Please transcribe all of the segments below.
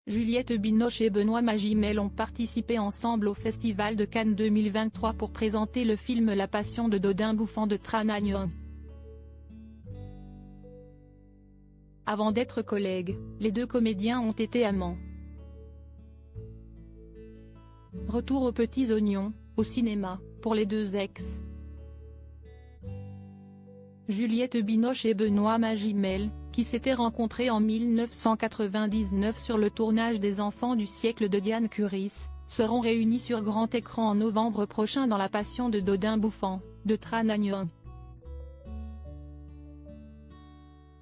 Juliette Binoche et Benoît Magimel ont participé ensemble au Festival de Cannes 2023 pour présenter le film La Passion de Dodin Bouffant de Tran Anh Nguyen. Avant d'être collègues, les deux comédiens ont été amants. Retour aux Petits Oignons, au cinéma, pour les deux ex. Juliette Binoche et Benoît Magimel, qui s'étaient rencontrés en 1999 sur le tournage des Enfants du siècle de Diane Curis, seront réunis sur grand écran en novembre prochain dans La Passion de Dodin Bouffant, de Tran Anh Nguyen.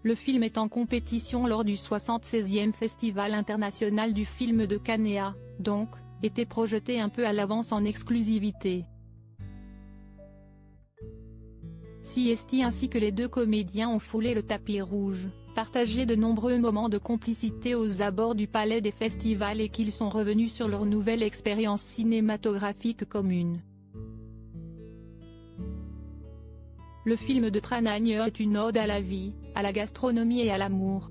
Le film est en compétition lors du 76e Festival international du film de Cannes et a, donc, été projeté un peu à l'avance en exclusivité. CST ainsi que les deux comédiens ont foulé le tapis rouge, partagé de nombreux moments de complicité aux abords du palais des festivals et qu'ils sont revenus sur leur nouvelle expérience cinématographique commune. Le film de Tran Anh Nguyen est une ode à la vie, à la gastronomie et à l'amour.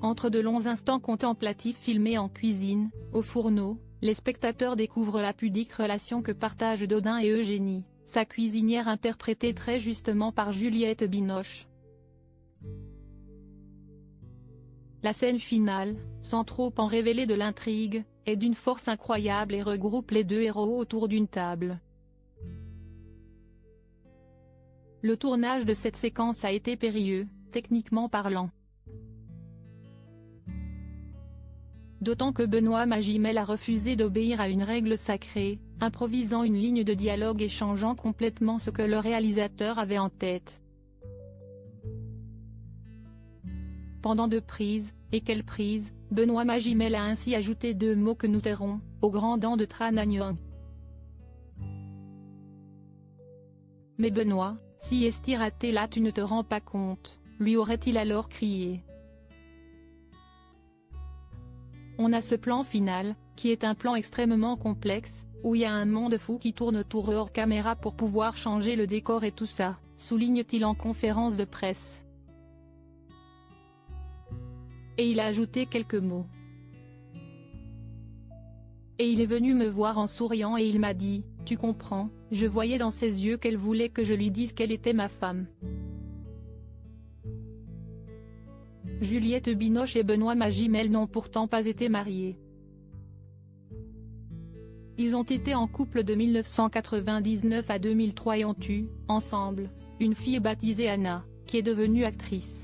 Entre de longs instants contemplatifs filmés en cuisine, au fourneau, les spectateurs découvrent la pudique relation que partagent Dodin et Eugénie, sa cuisinière interprétée très justement par Juliette Binoche. La scène finale, sans trop en révéler de l'intrigue, est d'une force incroyable et regroupe les deux héros autour d'une table. Le tournage de cette séquence a été périlleux, techniquement parlant. D'autant que Benoît Magimel a refusé d'obéir à une règle sacrée, improvisant une ligne de dialogue et changeant complètement ce que le réalisateur avait en tête. Pendant 2 prises, et quelle prise, Benoît Magimel a ainsi ajouté 2 mots que nous tairons, aux grands dents de Tran Anh Nguyen. Mais Benoît, si est-il raté là tu ne te rends pas compte, lui aurait-il alors crié. On a ce plan final, qui est un plan extrêmement complexe, où il y a un monde fou qui tourne autour hors caméra pour pouvoir changer le décor et tout ça, souligne-t-il en conférence de presse. Et il a ajouté quelques mots. Et il est venu me voir en souriant et il m'a dit, tu comprends, je voyais dans ses yeux qu'elle voulait que je lui dise qu'elle était ma femme. Juliette Binoche et Benoît Magimel n'ont pourtant pas été mariés. Ils ont été en couple de 1999 à 2003 et ont eu, ensemble, une fille baptisée Anna, qui est devenue actrice.